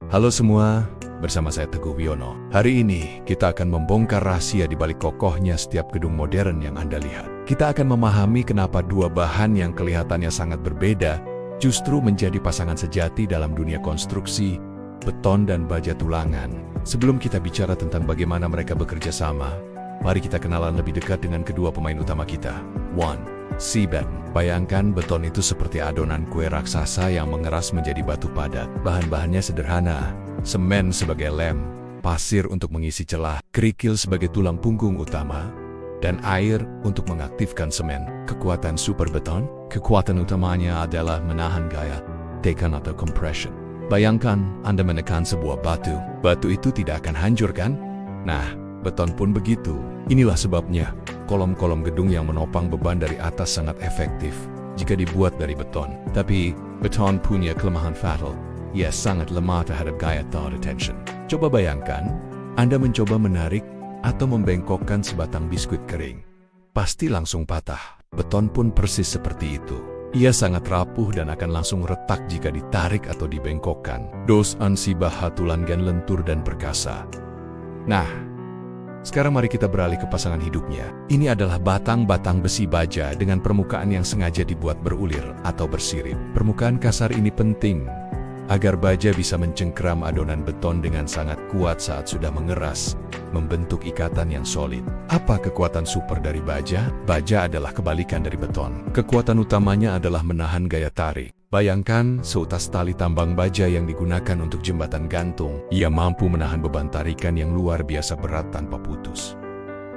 Halo semua, bersama saya Teguh Wiono. Hari ini kita akan membongkar rahasia di balik kokohnya setiap gedung modern yang Anda lihat. Kita akan memahami kenapa dua bahan yang kelihatannya sangat berbeda justru menjadi pasangan sejati dalam dunia konstruksi, beton dan baja tulangan. Sebelum kita bicara tentang bagaimana mereka bekerja sama, mari kita kenalan lebih dekat dengan kedua pemain utama kita. 1. Seabed. Bayangkan beton itu seperti adonan kue raksasa yang mengeras menjadi batu padat. Bahan-bahannya sederhana, semen sebagai lem, pasir untuk mengisi celah, kerikil sebagai tulang punggung utama, dan air untuk mengaktifkan semen. Kekuatan super beton, kekuatan utamanya adalah menahan gaya tekan atau compression. Bayangkan Anda menekan sebuah batu, batu itu tidak akan hancur kan? Nah, beton pun begitu. Inilah sebabnya kolom-kolom gedung yang menopang beban dari atas sangat efektif jika dibuat dari beton. Tapi, beton punya kelemahan fatal. Ia sangat lemah terhadap gaya thought attention. Coba bayangkan, Anda mencoba menarik atau membengkokkan sebatang biskuit kering. Pasti langsung patah. Beton pun persis seperti itu. Ia sangat rapuh dan akan langsung retak jika ditarik atau dibengkokkan. Dos ansibah tulangan lentur dan perkasa. Nah, sekarang mari kita beralih ke pasangan hidupnya. Ini adalah batang-batang besi baja dengan permukaan yang sengaja dibuat berulir atau bersirip. Permukaan kasar ini penting agar baja bisa mencengkeram adonan beton dengan sangat kuat saat sudah mengeras, membentuk ikatan yang solid. Apa kekuatan super dari baja? Baja adalah kebalikan dari beton. Kekuatan utamanya adalah menahan gaya tarik. Bayangkan seutas tali tambang baja yang digunakan untuk jembatan gantung. Ia mampu menahan beban tarikan yang luar biasa berat tanpa putus.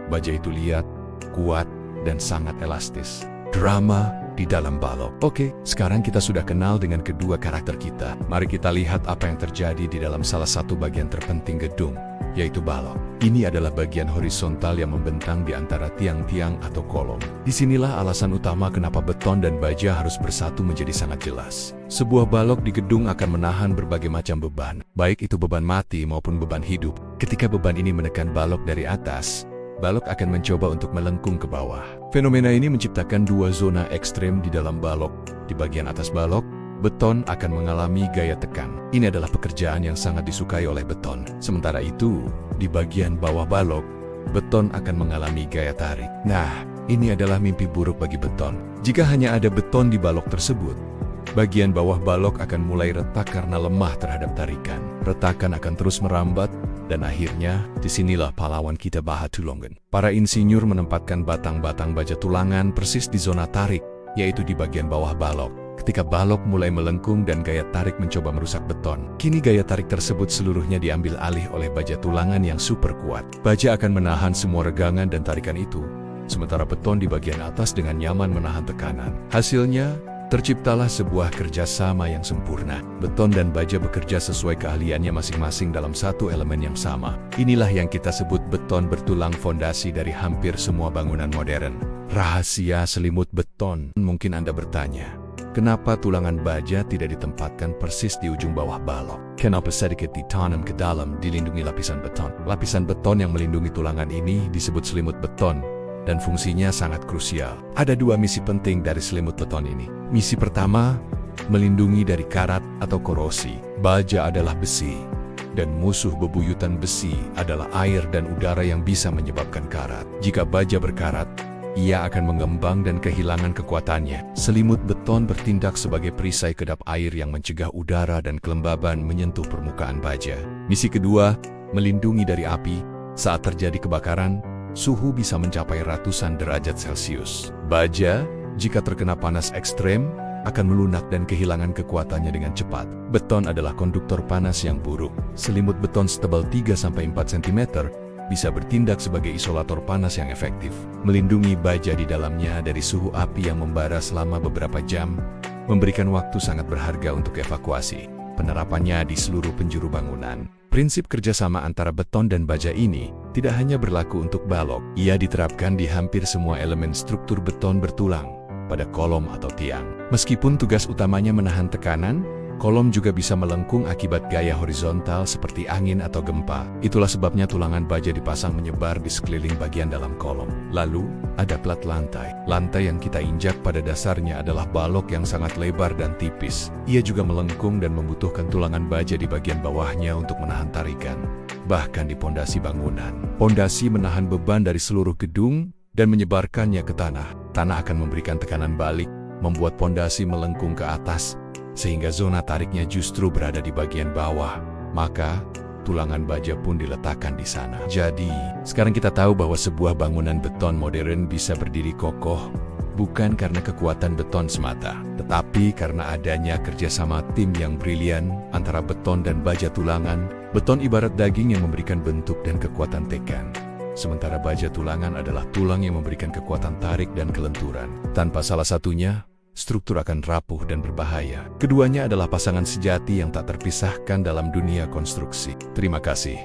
Baja itu liat, kuat, dan sangat elastis. Drama di dalam balok. Oke, sekarang kita sudah kenal dengan kedua karakter kita. Mari kita lihat apa yang terjadi di dalam salah satu bagian terpenting gedung, yaitu balok. Ini adalah bagian horizontal yang membentang di antara tiang-tiang atau kolom. Disinilah alasan utama kenapa beton dan baja harus bersatu menjadi sangat jelas. Sebuah balok di gedung akan menahan berbagai macam beban, baik itu beban mati maupun beban hidup. Ketika beban ini menekan balok dari atas, balok akan mencoba untuk melengkung ke bawah. Fenomena ini menciptakan dua zona ekstrem di dalam balok. Di bagian atas balok, beton akan mengalami gaya tekan. Ini adalah pekerjaan yang sangat disukai oleh beton. Sementara itu, di bagian bawah balok, beton akan mengalami gaya tarik. Nah, ini adalah mimpi buruk bagi beton. Jika hanya ada beton di balok tersebut, bagian bawah balok akan mulai retak karena lemah terhadap tarikan. Retakan akan terus merambat, dan akhirnya, disinilah pahlawan kita baha tulungan. Para insinyur menempatkan batang-batang baja tulangan persis di zona tarik, yaitu di bagian bawah balok. Ketika balok mulai melengkung dan gaya tarik mencoba merusak beton, kini gaya tarik tersebut seluruhnya diambil alih oleh baja tulangan yang super kuat. Baja akan menahan semua regangan dan tarikan itu, sementara beton di bagian atas dengan nyaman menahan tekanan. Hasilnya, terciptalah sebuah kerjasama yang sempurna. Beton dan baja bekerja sesuai keahliannya masing-masing dalam satu elemen yang sama. Inilah yang kita sebut beton bertulang, fondasi dari hampir semua bangunan modern. Rahasia selimut beton. Mungkin Anda bertanya, kenapa tulangan baja tidak ditempatkan persis di ujung bawah balok? Kenapa sedikit ditanam ke dalam dilindungi lapisan beton? Lapisan beton yang melindungi tulangan ini disebut selimut beton, dan fungsinya sangat krusial. Ada dua misi penting dari selimut beton ini. Misi pertama, melindungi dari karat atau korosi. Baja adalah besi, dan musuh bebuyutan besi adalah air dan udara yang bisa menyebabkan karat. Jika baja berkarat, ia akan mengembang dan kehilangan kekuatannya. Selimut beton bertindak sebagai perisai kedap air yang mencegah udara dan kelembaban menyentuh permukaan baja. Misi kedua, melindungi dari api. Saat terjadi kebakaran, suhu bisa mencapai ratusan derajat Celcius. Baja, jika terkena panas ekstrem, akan melunak dan kehilangan kekuatannya dengan cepat. Beton adalah konduktor panas yang buruk. Selimut beton setebal 3-4 cm bisa bertindak sebagai isolator panas yang efektif. Melindungi baja di dalamnya dari suhu api yang membara selama beberapa jam, memberikan waktu sangat berharga untuk evakuasi. Penerapannya di seluruh penjuru bangunan. Prinsip kerjasama antara beton dan baja ini tidak hanya berlaku untuk balok, ia diterapkan di hampir semua elemen struktur beton bertulang, pada kolom atau tiang. Meskipun tugas utamanya menahan tekanan, Kolom juga bisa melengkung akibat gaya horizontal seperti angin atau gempa. Itulah sebabnya tulangan baja dipasang menyebar di sekeliling bagian dalam kolom. Lalu, ada plat lantai. Lantai yang kita injak pada dasarnya adalah balok yang sangat lebar dan tipis. Ia juga melengkung dan membutuhkan tulangan baja di bagian bawahnya untuk menahan tarikan. Bahkan di pondasi bangunan. Pondasi menahan beban dari seluruh gedung dan menyebarkannya ke tanah. Tanah akan memberikan tekanan balik, membuat pondasi melengkung ke atas, sehingga zona tariknya justru berada di bagian bawah. Maka, tulangan baja pun diletakkan di sana. Jadi, sekarang kita tahu bahwa sebuah bangunan beton modern bisa berdiri kokoh, bukan karena kekuatan beton semata, tetapi karena adanya kerjasama tim yang brilian antara beton dan baja tulangan. Beton ibarat daging yang memberikan bentuk dan kekuatan tekan. Sementara baja tulangan adalah tulang yang memberikan kekuatan tarik dan kelenturan. Tanpa salah satunya, struktur akan rapuh dan berbahaya. Keduanya adalah pasangan sejati yang tak terpisahkan dalam dunia konstruksi. Terima kasih.